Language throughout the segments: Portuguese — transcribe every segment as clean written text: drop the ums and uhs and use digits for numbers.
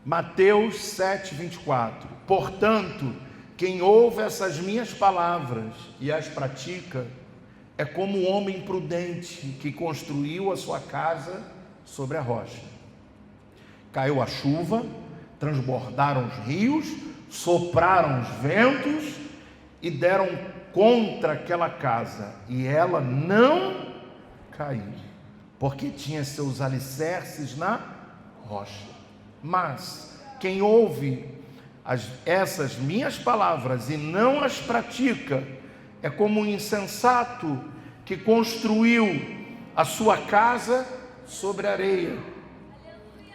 Mateus 7:24. Portanto, quem ouve essas minhas palavras e as pratica é como um homem prudente que construiu a sua casa sobre a rocha. Caiu a chuva, transbordaram os rios, sopraram os ventos e deram contra aquela casa, e ela não caiu, porque tinha seus alicerces na rocha. Mas quem ouve essas minhas palavras e não as pratica é como um insensato que construiu a sua casa sobre areia.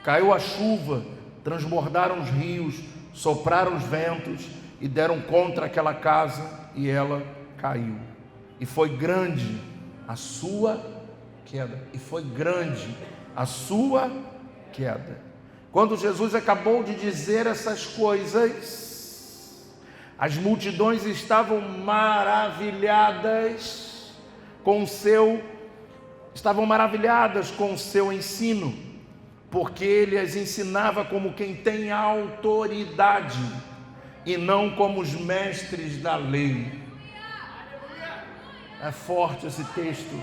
Caiu a chuva, transbordaram os rios, sopraram os ventos e deram contra aquela casa, e ela caiu. E foi grande a sua queda. E foi grande a sua queda. Quando Jesus acabou de dizer essas coisas, as multidões estavam maravilhadas com o seu ensino, porque ele as ensinava como quem tem autoridade e não como os mestres da lei. É forte esse texto,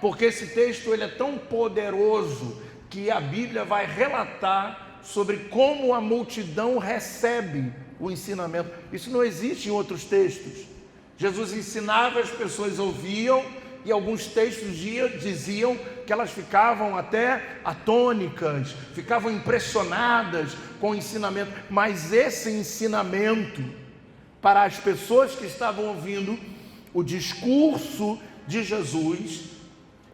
porque esse texto ele é tão poderoso que a Bíblia vai relatar sobre como a multidão recebe o ensinamento. Isso não existe em outros textos. Jesus ensinava, as pessoas ouviam, e alguns textos diziam que elas ficavam até atônicas, ficavam impressionadas com o ensinamento. Mas esse ensinamento, para as pessoas que estavam ouvindo o discurso de Jesus,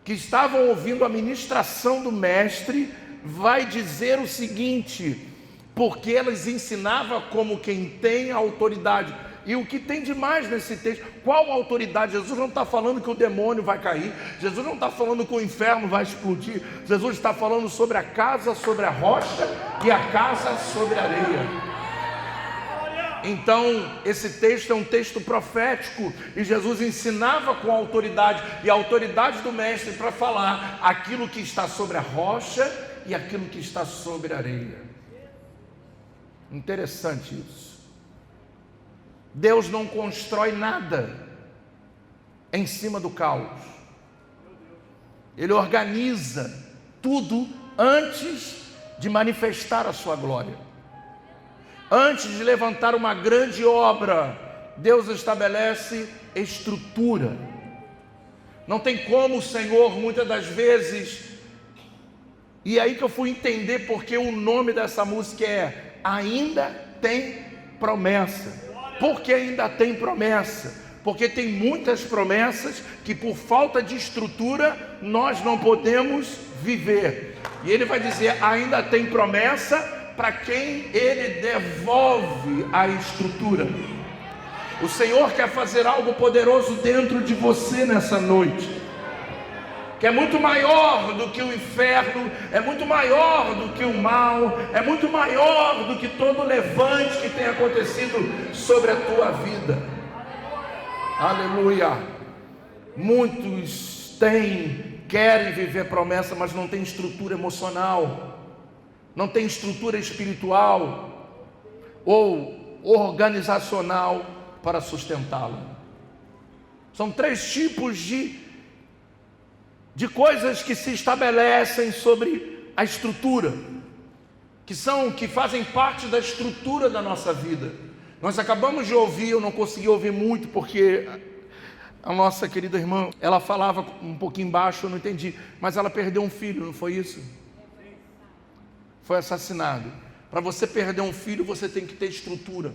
que estavam ouvindo a ministração do mestre, vai dizer o seguinte: porque elas ensinavam como quem tem autoridade. E o que tem de mais nesse texto? Qual autoridade? Jesus não está falando que o demônio vai cair, Jesus não está falando que o inferno vai explodir, Jesus está falando sobre a casa sobre a rocha e a casa sobre a areia. Então, esse texto é um texto profético, e Jesus ensinava com autoridade, e a autoridade do mestre para falar aquilo que está sobre a rocha e aquilo que está sobre a areia. Interessante isso. Deus não constrói nada em cima do caos. Ele organiza tudo antes de manifestar a sua glória. Antes de levantar uma grande obra, Deus estabelece estrutura. Não tem como o Senhor, muitas das vezes, e aí que eu fui entender porque o nome dessa música é Ainda Tem Promessa. Por que ainda tem promessa? Porque tem muitas promessas que por falta de estrutura nós não podemos viver. E ele vai dizer, ainda tem promessa para quem ele devolve a estrutura. O Senhor quer fazer algo poderoso dentro de você nessa noite, que é muito maior do que o inferno, é muito maior do que o mal, é muito maior do que todo levante que tem acontecido sobre a tua vida. Aleluia. Muitos querem viver promessa, mas não tem estrutura emocional, não tem estrutura espiritual ou organizacional para sustentá-la. São 3 tipos de coisas que se estabelecem sobre a estrutura, que fazem parte da estrutura da nossa vida. Nós acabamos de ouvir, eu não consegui ouvir muito porque a nossa querida irmã, ela falava um pouquinho baixo, eu não entendi, mas ela perdeu um filho, não foi isso? Foi assassinado. Para você perder um filho, você tem que ter estrutura.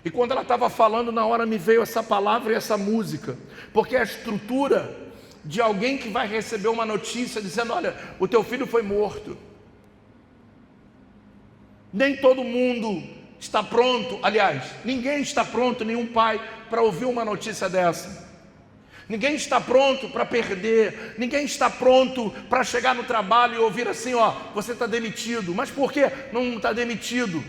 E quando ela estava falando, na hora me veio essa palavra e essa música, porque a estrutura de alguém que vai receber uma notícia dizendo, olha, o teu filho foi morto. Nem todo mundo está pronto, aliás, ninguém está pronto, nenhum pai, para ouvir uma notícia dessa. Ninguém está pronto para perder, ninguém está pronto para chegar no trabalho e ouvir assim, ó, você está demitido. Mas por que não está demitido?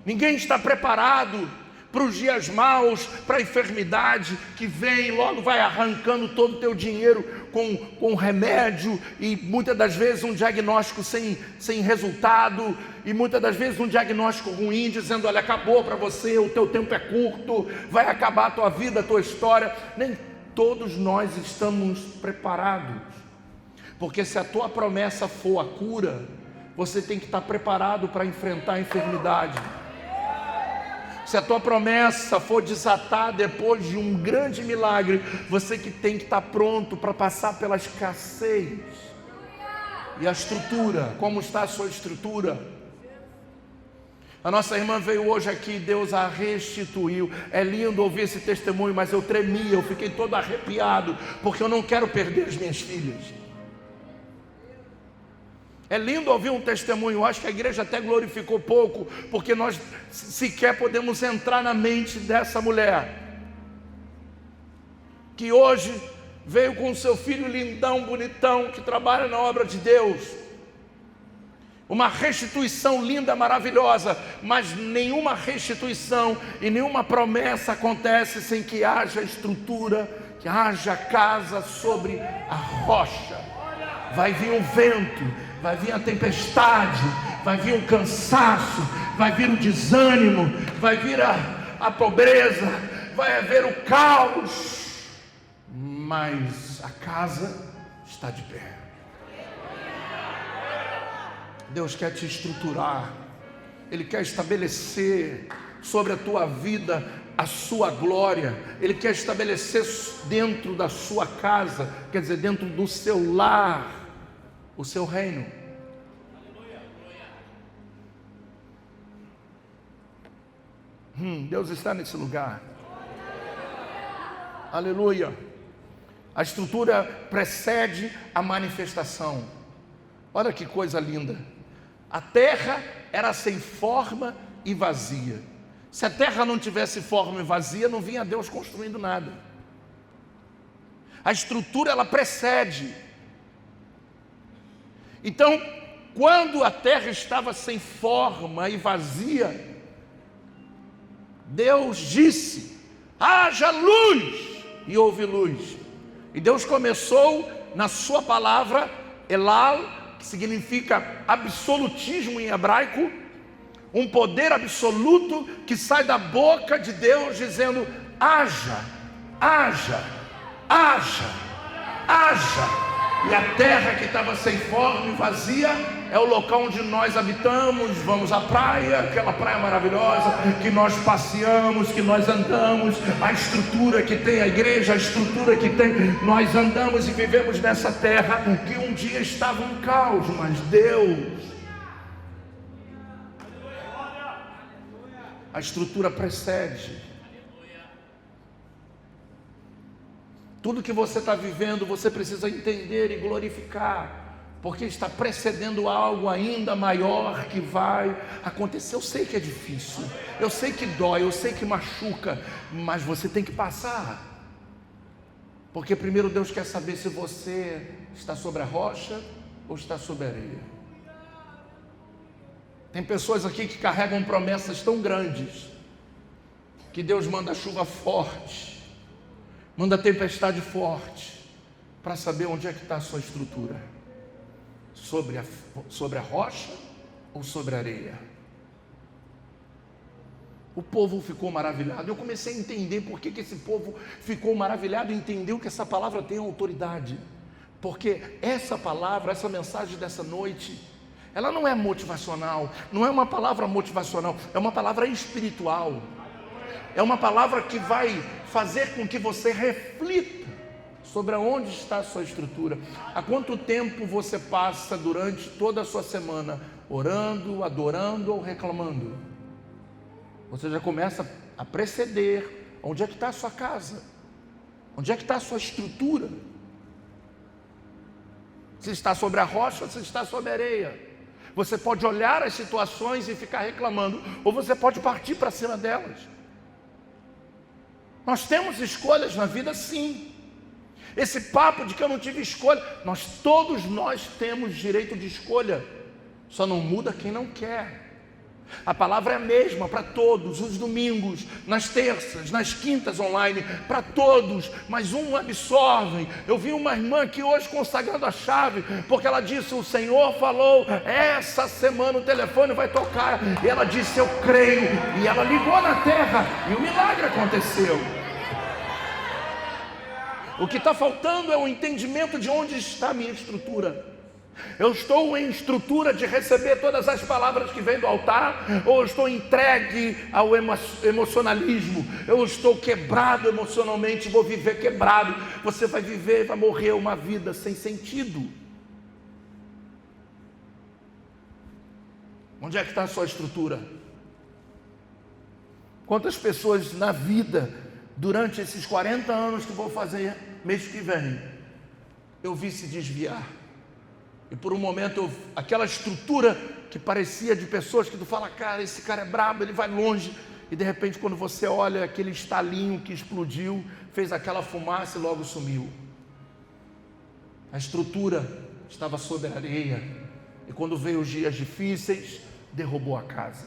Ninguém está preparado para os dias maus, para a enfermidade que vem, logo vai arrancando todo o teu dinheiro com remédio, e muitas das vezes um diagnóstico sem resultado, e muitas das vezes um diagnóstico ruim, dizendo: olha, acabou para você, o teu tempo é curto, vai acabar a tua vida, a tua história. Nem todos nós estamos preparados, porque se a tua promessa for a cura, você tem que estar preparado para enfrentar a enfermidade. Se a tua promessa for desatar depois de um grande milagre, você que tem que estar pronto para passar pela escassez. E a estrutura, como está a sua estrutura? A nossa irmã veio hoje aqui, Deus a restituiu. É lindo ouvir esse testemunho, mas eu tremia, eu fiquei todo arrepiado, porque eu não quero perder as minhas filhas. É lindo ouvir um testemunho. Eu acho que a igreja até glorificou pouco, porque nós sequer podemos entrar na mente dessa mulher, que hoje veio com o seu filho lindão, bonitão, que trabalha na obra de Deus. Uma restituição linda, maravilhosa, mas nenhuma restituição e nenhuma promessa acontece sem que haja estrutura, que haja casa sobre a rocha. Vai vir um vento, vai vir a tempestade, vai vir o cansaço, vai vir o desânimo, vai vir a pobreza, vai haver o caos, mas a casa está de pé. Deus quer te estruturar, Ele quer estabelecer sobre a tua vida a sua glória, Ele quer estabelecer dentro da sua casa, quer dizer, dentro do seu lar, o seu reino. Deus está nesse lugar. Aleluia. A estrutura precede a manifestação. Olha que coisa linda. A terra era sem forma e vazia. Se a terra não tivesse forma e vazia, não vinha Deus construindo nada. A estrutura, ela precede. Então, quando a terra estava sem forma e vazia, Deus disse: haja luz, e houve luz. E Deus começou na sua palavra, Elal, que significa absolutismo em hebraico, um poder absoluto que sai da boca de Deus dizendo: haja, haja, haja, haja. E a terra que estava sem forma e vazia é o local onde nós habitamos. Vamos à praia, aquela praia maravilhosa que nós passeamos, que nós andamos, a estrutura que tem a igreja, a estrutura que tem, nós andamos e vivemos nessa terra que um dia estava um caos, mas Deus, a estrutura precede. Tudo que você está vivendo, você precisa entender e glorificar, porque está precedendo algo ainda maior que vai acontecer. Eu sei que é difícil, eu sei que dói, eu sei que machuca, mas você tem que passar, porque primeiro Deus quer saber se você está sobre a rocha ou está sobre a areia. Tem pessoas aqui que carregam promessas tão grandes, que Deus manda chuva forte, manda tempestade forte, para saber onde é que está a sua estrutura, sobre a rocha ou sobre a areia. O povo ficou maravilhado. Eu comecei a entender por que esse povo ficou maravilhado e entendeu que essa palavra tem autoridade, porque essa palavra, essa mensagem dessa noite, ela não é motivacional, não é uma palavra motivacional, é uma palavra espiritual. É uma palavra que vai fazer com que você reflita sobre onde está a sua estrutura. Há quanto tempo você passa durante toda a sua semana orando, adorando ou reclamando? Você já começa a preceder onde é que está a sua casa, onde é que está a sua estrutura. Se está sobre a rocha ou se está sobre a areia. Você pode olhar as situações e ficar reclamando, ou você pode partir para cima delas. Nós temos escolhas na vida, sim. Esse papo de que eu não tive escolha, todos nós temos direito de escolha, só não muda quem não quer. A palavra é a mesma para todos, os domingos, nas terças, nas quintas online, para todos, mas um absorve. Eu vi uma irmã aqui hoje consagrando a chave, porque ela disse: o Senhor falou, essa semana o telefone vai tocar, e ela disse: eu creio, e ela ligou na terra, e o milagre aconteceu. O que está faltando é o entendimento de onde está a minha estrutura. Eu estou em estrutura de receber todas as palavras que vêm do altar, ou eu estou entregue ao emocionalismo? Eu estou quebrado emocionalmente, vou viver quebrado. Você vai viver, vai morrer uma vida sem sentido. Onde é que está a sua estrutura? Quantas pessoas na vida, durante esses 40 anos que vou fazer mês que vem, eu vi se desviar? E por um momento, aquela estrutura que parecia de pessoas que tu fala: cara, esse cara é brabo, ele vai longe. E de repente, quando você olha, aquele estalinho que explodiu, fez aquela fumaça e logo sumiu. A estrutura estava sob a areia. E quando veio os dias difíceis, derrubou a casa.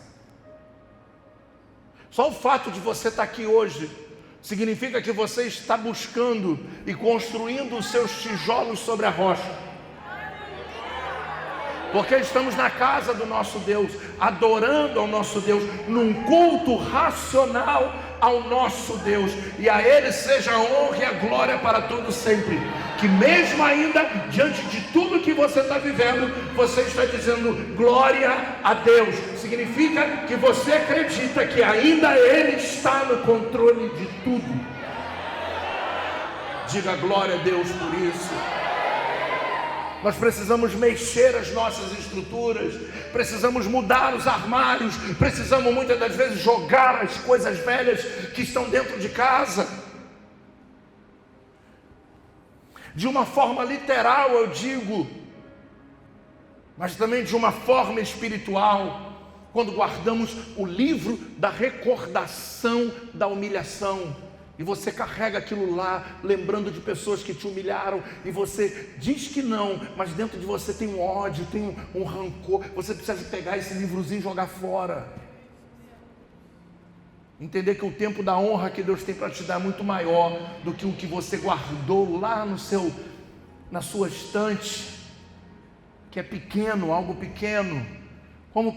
Só o fato de você estar aqui hoje significa que você está buscando e construindo os seus tijolos sobre a rocha. Porque estamos na casa do nosso Deus, adorando ao nosso Deus, num culto racional ao nosso Deus, e a Ele seja a honra e a glória para todos sempre. Que mesmo ainda, diante de tudo que você está vivendo, você está dizendo glória a Deus. Significa que você acredita que ainda Ele está no controle de tudo. Diga glória a Deus por isso. Nós precisamos mexer as nossas estruturas, precisamos mudar os armários, precisamos muitas das vezes jogar as coisas velhas que estão dentro de casa. De uma forma literal eu digo, mas também de uma forma espiritual, quando guardamos o livro da recordação da humilhação. E você carrega aquilo lá, lembrando de pessoas que te humilharam, e você diz que não, mas dentro de você tem um ódio, tem um rancor. Você precisa pegar esse livrozinho e jogar fora. Entender que o tempo da honra que Deus tem para te dar é muito maior do que o que você guardou lá na sua estante, que é pequeno, algo pequeno. Como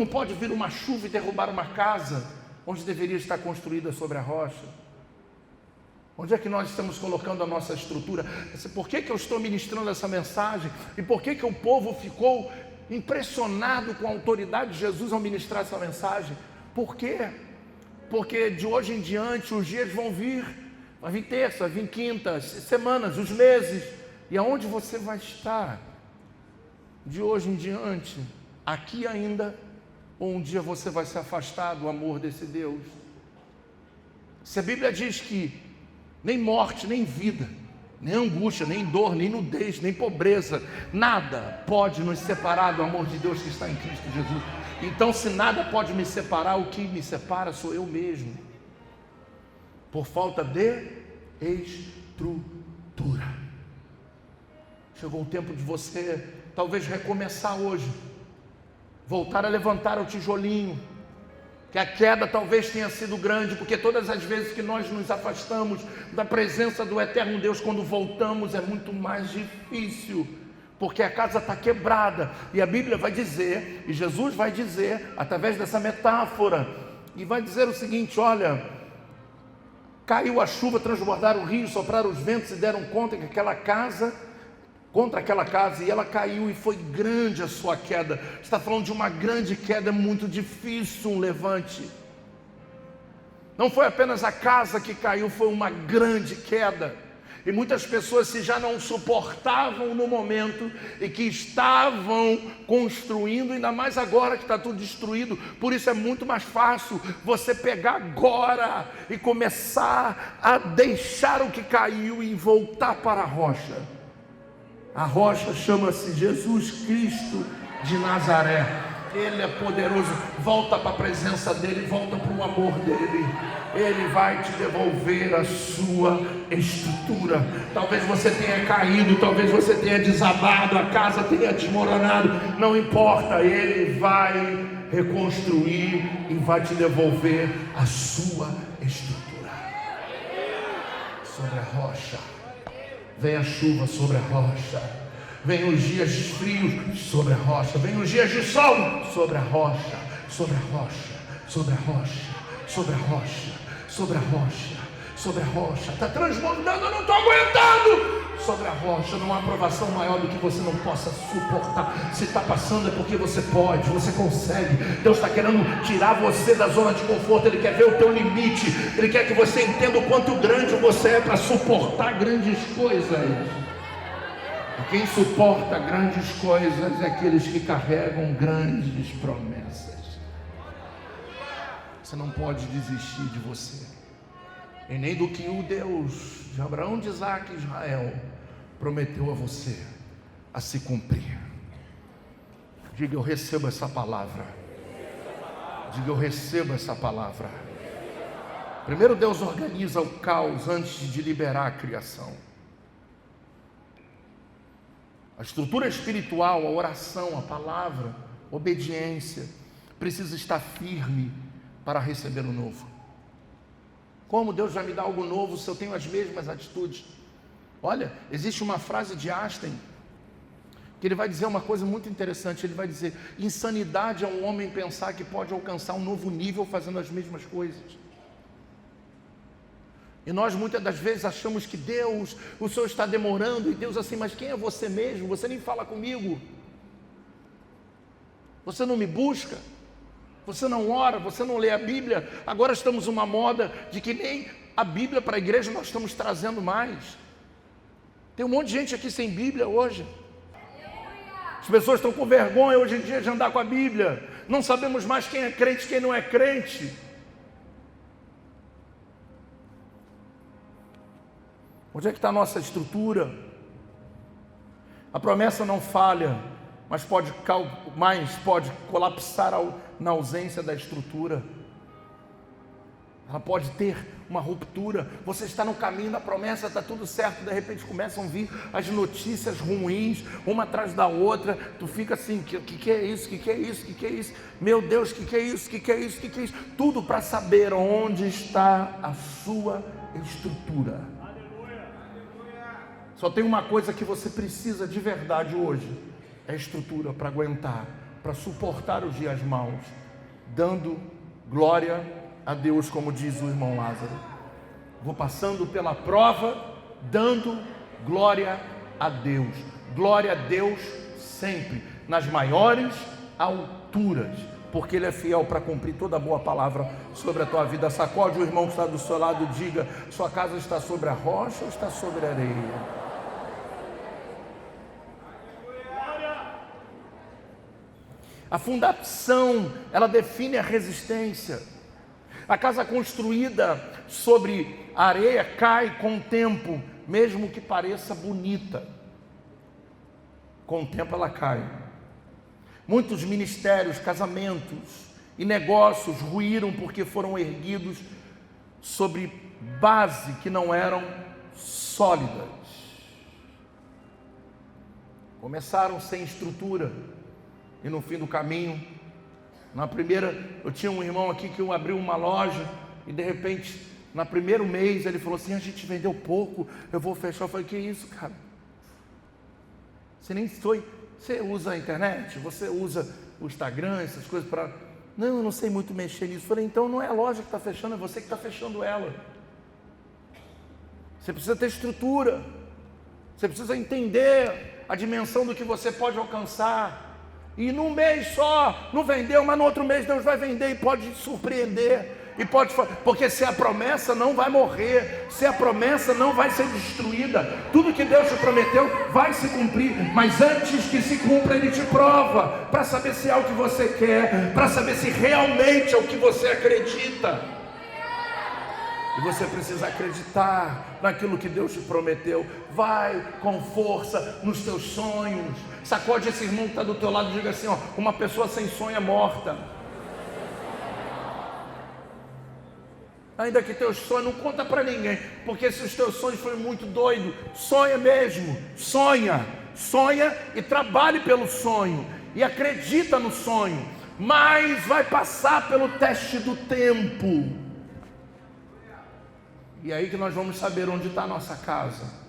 pode vir uma chuva e derrubar uma casa onde deveria estar construída sobre a rocha? Onde é que nós estamos colocando a nossa estrutura? Por que eu estou ministrando essa mensagem? E por que o povo ficou impressionado com a autoridade de Jesus ao ministrar essa mensagem? Por quê? Porque de hoje em diante os dias vão vir. Vai vir terça, vai vir quinta, semanas, os meses. E aonde você vai estar? De hoje em diante, aqui ainda, ou um dia você vai se afastar do amor desse Deus? Se a Bíblia diz que nem morte, nem vida, nem angústia, nem dor, nem nudez, nem pobreza, nada pode nos separar do amor de Deus que está em Cristo Jesus. Então, se nada pode me separar, o que me separa sou eu mesmo, por falta de estrutura. Chegou o tempo de você talvez recomeçar hoje, voltar a levantar o tijolinho, que a queda talvez tenha sido grande, porque todas as vezes que nós nos afastamos da presença do eterno Deus, quando voltamos é muito mais difícil, porque a casa está quebrada, e a Bíblia vai dizer, e Jesus vai dizer, através dessa metáfora, e vai dizer o seguinte: olha, caiu a chuva, transbordaram o rio, sopraram os ventos e deram conta que contra aquela casa, e ela caiu, e foi grande a sua queda. Está falando de uma grande queda, é muito difícil um levante. Não foi apenas a casa que caiu, foi uma grande queda. E muitas pessoas, se já não suportavam no momento e que estavam construindo, ainda mais agora que está tudo destruído, por isso é muito mais fácil você pegar agora e começar a deixar o que caiu e voltar para a rocha. A rocha chama-se Jesus Cristo de Nazaré. Ele é poderoso. Volta para a presença dele, volta para o amor dele. Ele vai te devolver a sua estrutura. Talvez você tenha caído, talvez você tenha desabado, a casa tenha desmoronado, não importa, ele vai reconstruir e vai te devolver a sua estrutura. Sobre a rocha, vem a chuva sobre a rocha, vem os dias frios sobre a rocha, vem os dias de sol sobre a rocha, sobre a rocha, sobre a rocha, sobre a rocha, sobre a rocha, sobre a rocha. Está transbordando, eu não estou aguentando. Sobre a rocha, não há aprovação maior do que você não possa suportar. Se está passando é porque você pode, você consegue. Deus está querendo tirar você da zona de conforto. Ele quer ver o teu limite. Ele quer que você entenda o quanto grande você é para suportar grandes coisas. E quem suporta grandes coisas é aqueles que carregam grandes promessas. Você não pode desistir de você, e nem do que o Deus de Abraão, de Isaac e Israel prometeu a você a se cumprir. Diga: eu recebo essa palavra. Diga: eu recebo essa palavra. Primeiro Deus organiza o caos antes de liberar a criação. A estrutura espiritual, a oração, a palavra, a obediência precisa estar firme para receber o novo. Como Deus vai me dar algo novo se eu tenho as mesmas atitudes? Olha, existe uma frase de Einstein que ele vai dizer uma coisa muito interessante. Ele vai dizer: insanidade é um homem pensar que pode alcançar um novo nível fazendo as mesmas coisas. E nós muitas das vezes achamos que Deus, o Senhor está demorando, e Deus assim: mas quem é você mesmo? Você nem fala comigo, você não me busca, você não ora, você não lê a Bíblia. Agora estamos numa moda de que nem a Bíblia para a igreja nós estamos trazendo mais. Tem um monte de gente aqui sem Bíblia hoje. As pessoas estão com vergonha hoje em dia de andar com a Bíblia. Não sabemos mais quem é crente e quem não é crente. Onde é que está a nossa estrutura? A promessa não falha, mas pode colapsar na ausência da estrutura. Ela pode ter uma ruptura. Você está no caminho da promessa, está tudo certo, de repente começam a vir as notícias ruins, uma atrás da outra. Tu fica assim: que é isso? Que é isso? Que é isso? Meu Deus, que é isso? Que é isso? Que é isso? Tudo para saber onde está a sua estrutura. Só tem uma coisa que você precisa de verdade hoje: é estrutura para aguentar, para suportar os dias maus, dando glória a Deus, como diz o irmão Lázaro. Vou passando pela prova, dando glória a Deus. Glória a Deus sempre, nas maiores alturas, porque Ele é fiel para cumprir toda a boa palavra sobre a tua vida. Sacode o irmão que está do seu lado e diga: sua casa está sobre a rocha ou está sobre a areia? A fundação, ela define a resistência. A casa construída sobre areia cai com o tempo, mesmo que pareça bonita. Com o tempo ela cai. Muitos ministérios, casamentos e negócios ruíram porque foram erguidos sobre base que não eram sólidas. Começaram sem estrutura. E no fim do caminho, na primeira, eu tinha um irmão aqui que abriu uma loja e de repente, no primeiro mês, ele falou assim: a gente vendeu pouco, eu vou fechar. Eu falei: que isso, cara? Você nem foi, você usa a internet, você usa o Instagram, essas coisas para... Não, eu não sei muito mexer nisso. Eu falei: então não é a loja que está fechando, é você que está fechando ela. Você precisa ter estrutura, você precisa entender a dimensão do que você pode alcançar. E num mês só, não vendeu, mas no outro mês Deus vai vender e pode te surpreender. E pode, porque se a promessa não vai morrer, se a promessa não vai ser destruída, tudo que Deus te prometeu vai se cumprir. Mas antes que se cumpra, Ele te prova, para saber se é o que você quer, para saber se realmente é o que você acredita. E você precisa acreditar naquilo que Deus te prometeu. Vai com força nos teus sonhos. Sacode esse irmão que está do teu lado e diga assim: ó, uma pessoa sem sonho é morta. Ainda que teus sonhos, não conta para ninguém, porque se os teus sonhos forem muito doidos, sonha mesmo, sonha e trabalhe pelo sonho. e acredita no sonho, mas vai passar pelo teste do tempo. E aí que nós vamos saber onde está a nossa casa.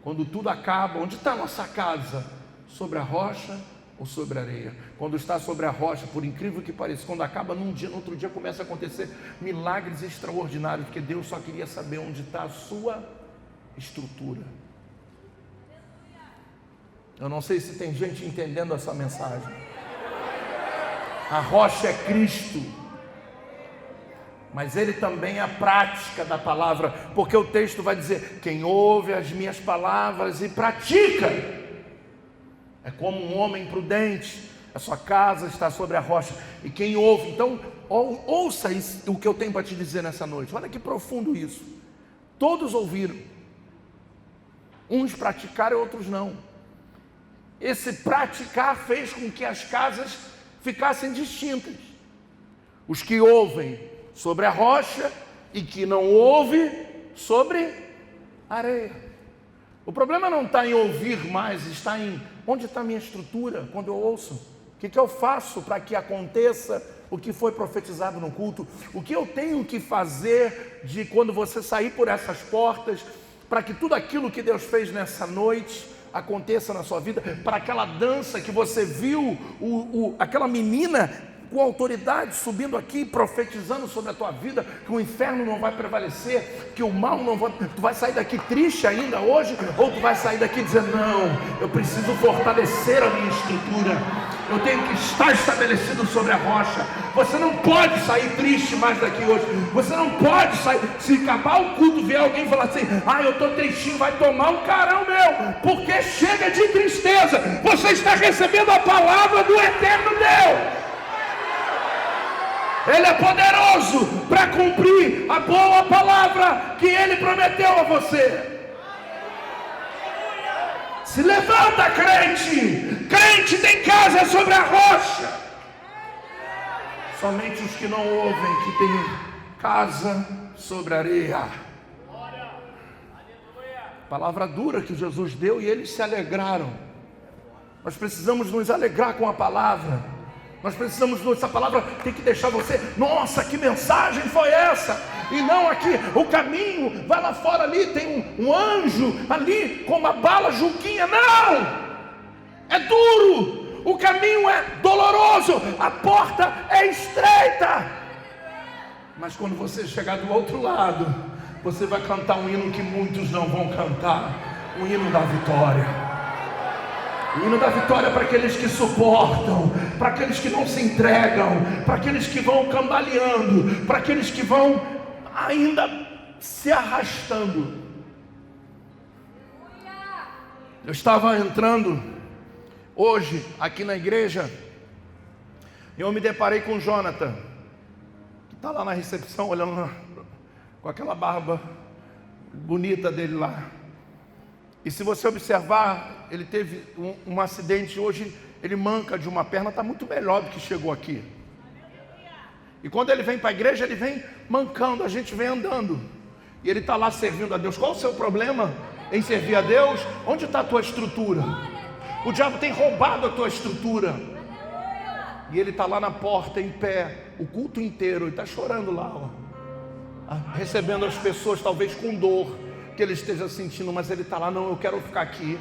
Quando tudo acaba, onde está a nossa casa? Sobre a rocha ou sobre a areia? Quando está sobre a rocha, por incrível que pareça, quando acaba num dia, no outro dia começa a acontecer milagres extraordinários, porque Deus só queria saber onde está a sua estrutura. Eu não sei se tem gente entendendo essa mensagem. A rocha é Cristo, mas Ele também é a prática da palavra, porque o texto vai dizer: quem ouve as minhas palavras e pratica, é como um homem prudente, a sua casa está sobre a rocha. E quem ouve, então, ouça isso, o que eu tenho para te dizer nessa noite. Olha que profundo isso. Todos ouviram, uns praticaram e outros não. Esse praticar fez com que as casas ficassem distintas. Os que ouvem sobre a rocha e que não ouvem sobre a areia. O problema não está em ouvir mais, está em onde está a minha estrutura quando eu ouço. O que eu faço para que aconteça o que foi profetizado no culto? O que eu tenho que fazer de quando você sair por essas portas, para que tudo aquilo que Deus fez nessa noite aconteça na sua vida, para aquela dança que você viu, aquela menina com autoridade subindo aqui, profetizando sobre a tua vida, que o inferno não vai prevalecer, que o mal não vai, tu vai sair daqui triste ainda hoje, ou tu vai sair daqui dizendo: não, eu preciso fortalecer a minha estrutura, eu tenho que estar estabelecido sobre a rocha. Você não pode sair triste mais daqui hoje, você não pode sair, se acabar o culto, ver alguém falar assim: ah, eu estou tristinho, vai tomar um carão meu, porque chega de tristeza, você está recebendo a palavra do eterno Deus. Ele é poderoso para cumprir a boa palavra que Ele prometeu a você. Se levanta, crente. Crente tem casa sobre a rocha. Somente os que não ouvem que têm casa sobre a areia. Palavra dura que Jesus deu e eles se alegraram. Nós precisamos nos alegrar com a palavra. Nós precisamos, essa palavra tem que deixar você: nossa, que mensagem foi essa? E não aqui, o caminho, vai lá fora ali, tem um anjo ali com uma bala juquinha. Não! É duro, o caminho é doloroso, a porta é estreita. Mas quando você chegar do outro lado, você vai cantar um hino que muitos não vão cantar, o hino da vitória. O hino da vitória para aqueles que suportam, para aqueles que não se entregam, para aqueles que vão cambaleando, para aqueles que vão ainda se arrastando. Eu estava entrando hoje aqui na igreja e eu me deparei com o Jonathan, que está lá na recepção olhando com aquela barba bonita dele lá. E se você observar, ele teve um acidente hoje, ele manca de uma perna, está muito melhor do que chegou aqui. E quando ele vem para a igreja, ele vem mancando, a gente vem andando. E ele está lá servindo a Deus. Qual o seu problema em servir a Deus? Onde está a tua estrutura? O diabo tem roubado a tua estrutura. E ele está lá na porta, em pé, o culto inteiro, e está chorando lá, ó, recebendo as pessoas, talvez com dor que ele esteja sentindo, mas ele está lá: não, eu quero ficar aqui,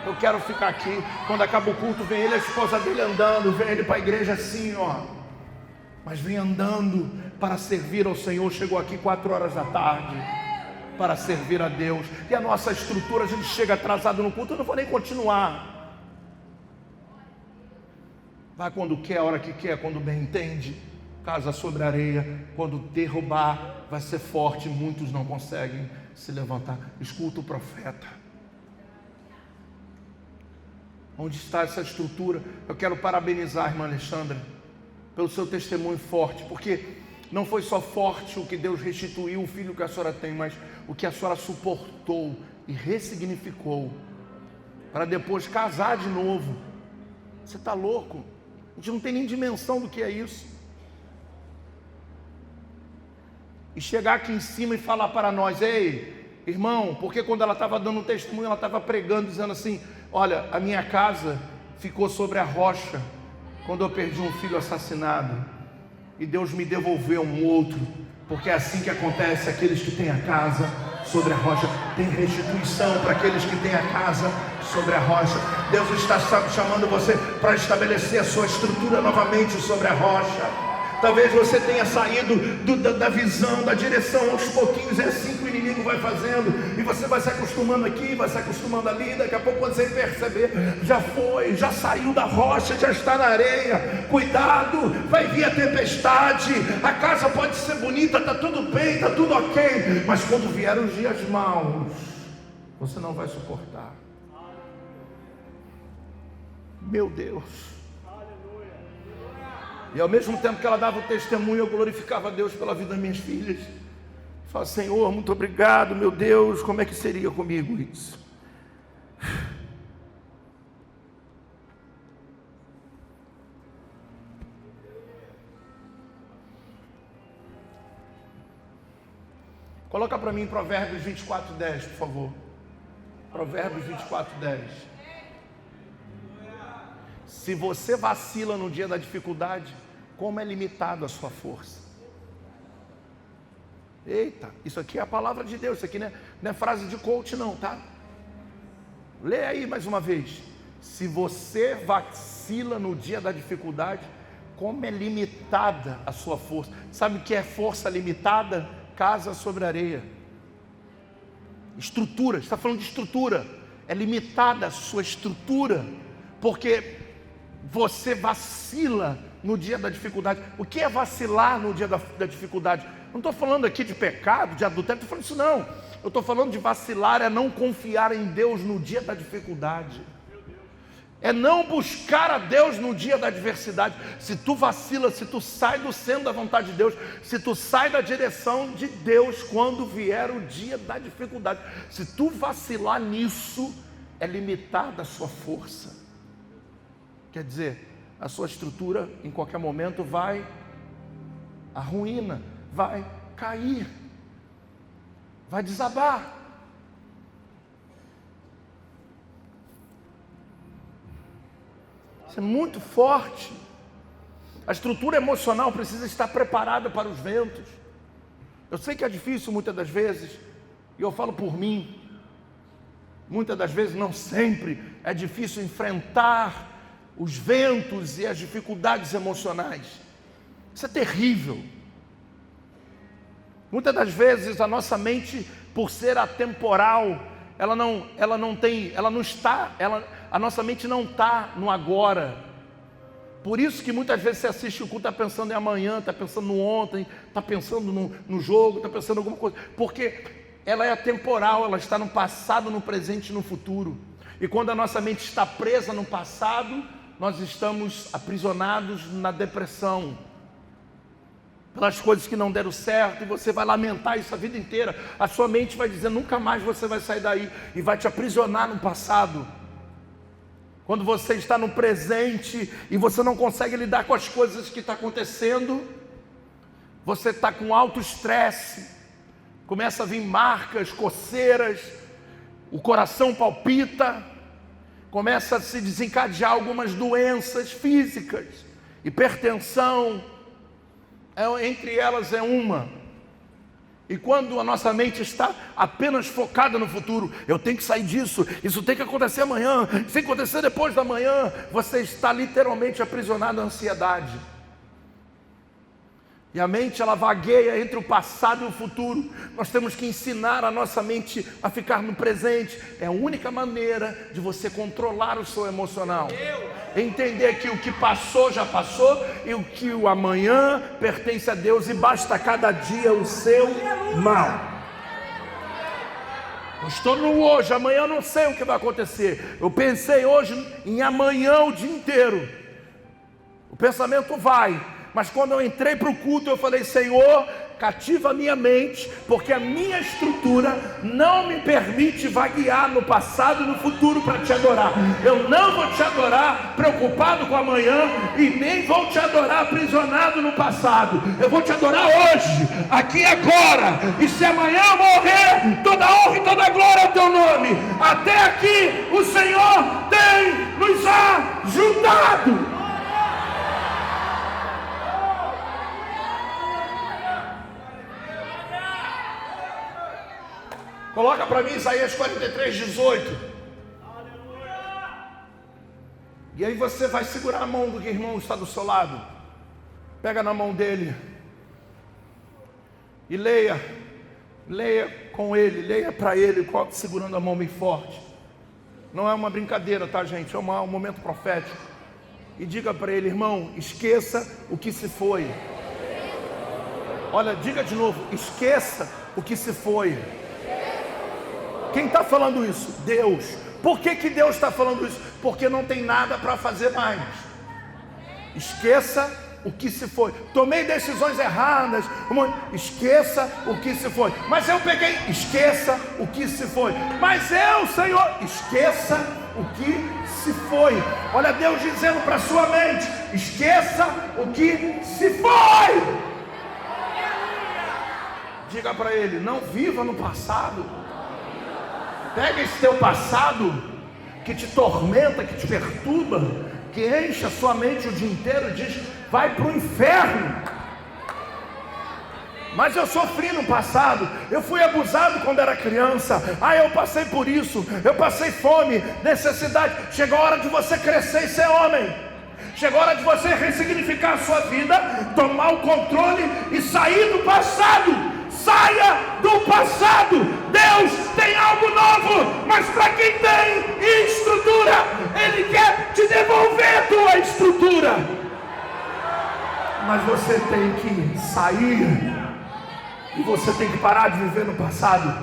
eu quero ficar aqui. Quando acaba o culto, vem ele, a esposa dele andando, vem ele para a igreja assim, ó, mas vem andando para servir ao Senhor. Chegou aqui 4 horas da tarde para servir a Deus. E a nossa estrutura, a gente chega atrasado no culto, eu não vou nem continuar. Vai quando quer, a hora que quer, quando bem entende. Casa sobre a areia, quando derrubar, vai ser forte, muitos não conseguem se levantar. Escuta o profeta. Onde está essa estrutura? Eu quero parabenizar a irmã Alexandra pelo seu testemunho forte, porque não foi só forte o que Deus restituiu, o filho que a senhora tem, mas o que a senhora suportou e ressignificou para depois casar de novo. Você está louco? A gente não tem nem dimensão do que é isso. E chegar aqui em cima e falar para nós: ei, irmão, porque quando ela estava dando um testemunho, ela estava pregando, dizendo assim: olha, a minha casa ficou sobre a rocha quando eu perdi um filho assassinado, e Deus me devolveu um outro, porque é assim que acontece. Aqueles que têm a casa sobre a rocha, tem restituição para aqueles que têm a casa sobre a rocha. Deus está chamando você para estabelecer a sua estrutura novamente sobre a rocha. Talvez você tenha saído da visão, da direção aos pouquinhos. É assim que o inimigo vai fazendo, e você vai se acostumando aqui, vai se acostumando ali. Daqui a pouco, quando você perceber, já saiu da rocha, já está na areia. Cuidado, vai vir a tempestade. A casa pode ser bonita, está tudo bem, está tudo ok, mas quando vier os dias maus, você não vai suportar. Meu Deus. E ao mesmo tempo que ela dava o testemunho, eu glorificava a Deus pela vida das minhas filhas. Falava: Senhor, muito obrigado, meu Deus, como é que seria comigo isso? Coloca para mim Provérbios 24:10, por favor. Provérbios 24:10. Se você vacila no dia da dificuldade, como é limitada a sua força. Eita, isso aqui é a palavra de Deus. Isso aqui não é frase de coach não, tá? Lê aí mais uma vez. Se você vacila no dia da dificuldade, como é limitada a sua força. Sabe o que é força limitada? Casa sobre areia. Estrutura, está falando de estrutura. É limitada a sua estrutura, porque você vacila no dia da dificuldade. O que é vacilar no dia da dificuldade? Não estou falando aqui de pecado, de adultério, não estou falando isso não. Eu estou falando de vacilar, é não confiar em Deus no dia da dificuldade. É não buscar a Deus no dia da adversidade. Se tu vacila, se tu sai do centro da vontade de Deus, se tu sai da direção de Deus quando vier o dia da dificuldade, se tu vacilar nisso, é limitada a sua força. Quer dizer, a sua estrutura em qualquer momento vai, a ruína vai cair, vai desabar. Isso é muito forte. A estrutura emocional precisa estar preparada para os ventos. Eu sei que é difícil muitas das vezes, e eu falo por mim, muitas das vezes, não sempre, é difícil enfrentar os ventos e as dificuldades emocionais. Isso é terrível. Muitas das vezes a nossa mente, por ser atemporal, a nossa mente não está no agora. Por isso que muitas vezes você assiste o culto, está pensando em amanhã, está pensando no ontem, está pensando no jogo, está pensando em alguma coisa, porque ela é atemporal, ela está no passado, no presente e no futuro. E quando a nossa mente está presa no passado, nós estamos aprisionados na depressão, pelas coisas que não deram certo, e você vai lamentar isso a vida inteira. A sua mente vai dizer: nunca mais você vai sair daí, e vai te aprisionar no passado. Quando você está no presente e você não consegue lidar com as coisas que estão acontecendo, você está com alto estresse, começa a vir marcas, coceiras, o coração palpita, começa a se desencadear algumas doenças físicas, hipertensão, entre elas é uma. E quando a nossa mente está apenas focada no futuro, eu tenho que sair disso, isso tem que acontecer amanhã, isso tem que acontecer depois da manhã, você está literalmente aprisionado à ansiedade. E a mente, ela vagueia entre o passado e o futuro. Nós temos que ensinar a nossa mente a ficar no presente. É a única maneira de você controlar o seu emocional. Entender que o que passou já passou, e o que o amanhã pertence a Deus, e basta cada dia o seu mal. Eu estou no hoje, amanhã eu não sei o que vai acontecer. Eu pensei hoje em amanhã o dia inteiro. O pensamento vai. Mas quando eu entrei para o culto, eu falei: Senhor, cativa a minha mente, porque a minha estrutura não me permite vaguear no passado e no futuro para te adorar. Eu não vou te adorar preocupado com amanhã, e nem vou te adorar aprisionado no passado. Eu vou te adorar hoje, aqui e agora, e se amanhã eu morrer, toda honra e toda glória ao teu nome. Até aqui o Senhor tem nos ajudado. Coloca para mim Isaías 43:18. E aí você vai segurar a mão do irmão que está do seu lado. Pega na mão dele e leia com ele, leia para ele, segurando a mão bem forte. Não é uma brincadeira, tá, gente? É um momento profético. E diga para ele: irmão, esqueça o que se foi. Olha, diga de novo: esqueça o que se foi. Quem está falando isso? Deus. Por que Deus está falando isso? Porque não tem nada para fazer mais. Esqueça o que se foi. Tomei decisões erradas. Esqueça o que se foi. Mas eu peguei. Esqueça o que se foi. Mas eu, Senhor, esqueça o que se foi. Olha Deus dizendo para sua mente: esqueça o que se foi. Diga para ele: não viva no passado. Pega esse teu passado que te tormenta, que te perturba, que enche a sua mente o dia inteiro, e diz: vai para o inferno. Mas eu sofri no passado, eu fui abusado quando era criança, eu passei por isso, eu passei fome, necessidade. Chegou a hora de você crescer e ser homem. Chegou a hora de você ressignificar a sua vida, tomar o controle e sair do passado. Saia do passado. Deus tem algo novo, mas para quem tem estrutura, Ele quer te devolver a tua estrutura. Mas você tem que sair, e você tem que parar de viver no passado.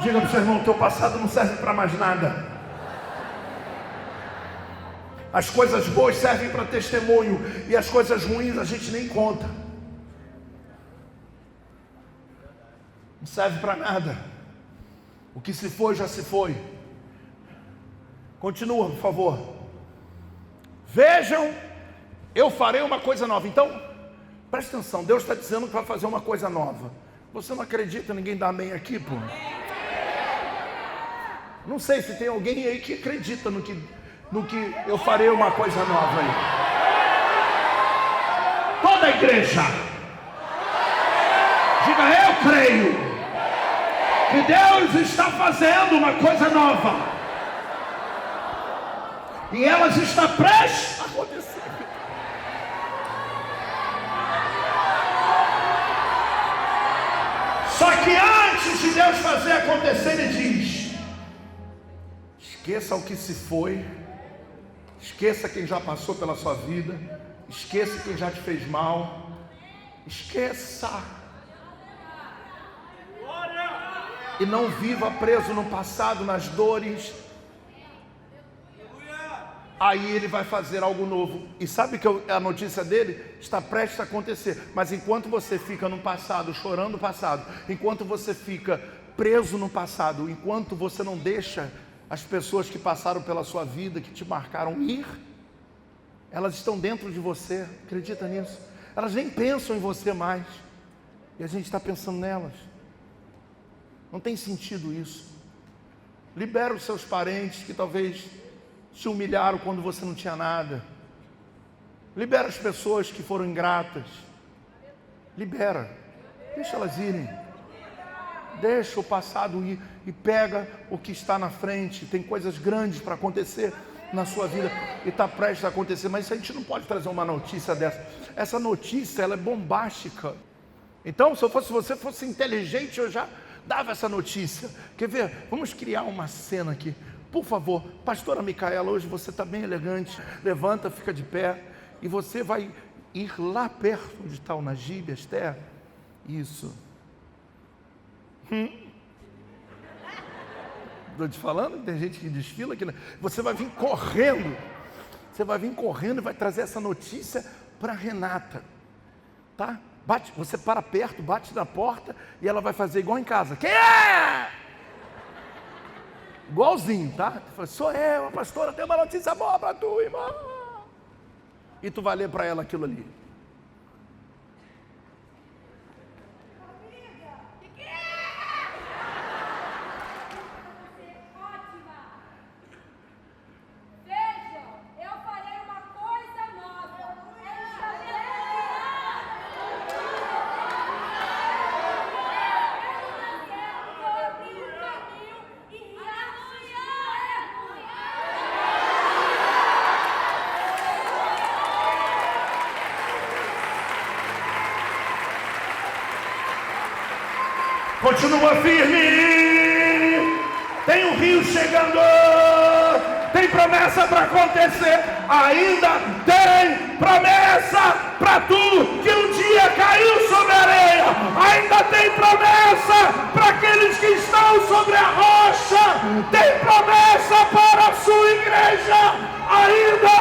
Diga para o seu irmão: teu passado não serve para mais nada. As coisas boas servem para testemunho, e as coisas ruins a gente nem conta. Não serve para nada. O que se foi, já se foi. Continua, por favor. Vejam, eu farei uma coisa nova. Então, preste atenção, Deus está dizendo que vai fazer uma coisa nova. Você não acredita? Ninguém dá amém aqui, pô? Não sei se tem alguém aí que acredita no que eu farei uma coisa nova aí. Toda a igreja, diga: eu creio que Deus está fazendo uma coisa nova, e ela está prestes a acontecer. Só que antes de Deus fazer acontecer, Ele diz: esqueça o que se foi, esqueça quem já passou pela sua vida, esqueça quem já te fez mal, esqueça. E não viva preso no passado, nas dores. Aí Ele vai fazer algo novo. E sabe que a notícia dele está prestes a acontecer. Mas enquanto você fica no passado, chorando o passado, enquanto você fica preso no passado, enquanto você não deixa as pessoas que passaram pela sua vida, que te marcaram, ir, elas estão dentro de você. Acredita nisso? Elas nem pensam em você mais, e a gente está pensando nelas. Não tem sentido isso. Libera os seus parentes que talvez te humilharam quando você não tinha nada. Libera as pessoas que foram ingratas. Libera. Deixa elas irem. Deixa o passado ir e pega o que está na frente. Tem coisas grandes para acontecer na sua vida e está prestes a acontecer. Mas a gente não pode trazer uma notícia dessa. Essa notícia, ela é bombástica. Então, se você fosse inteligente, eu já dava essa notícia. Quer ver? Vamos criar uma cena aqui. Por favor, pastora Micaela, hoje você está bem elegante. Levanta, fica de pé. E você vai ir lá perto onde está o Najib, Esther. Isso. Estou te falando, tem gente que desfila aqui. Você vai vir correndo. Você vai vir correndo e vai trazer essa notícia para Renata. Tá? Bate, você para perto, bate na porta e ela vai fazer igual em casa. Quem é? Igualzinho, tá? Fala, sou eu, a pastora, tem uma notícia boa para tu, irmão. E tu vai ler para ela aquilo ali. Continua firme. Tem um rio chegando. Tem promessa para acontecer. Ainda tem promessa para tu que um dia caiu sobre a areia. Ainda tem promessa para aqueles que estão sobre a rocha. Tem promessa para a sua igreja. Ainda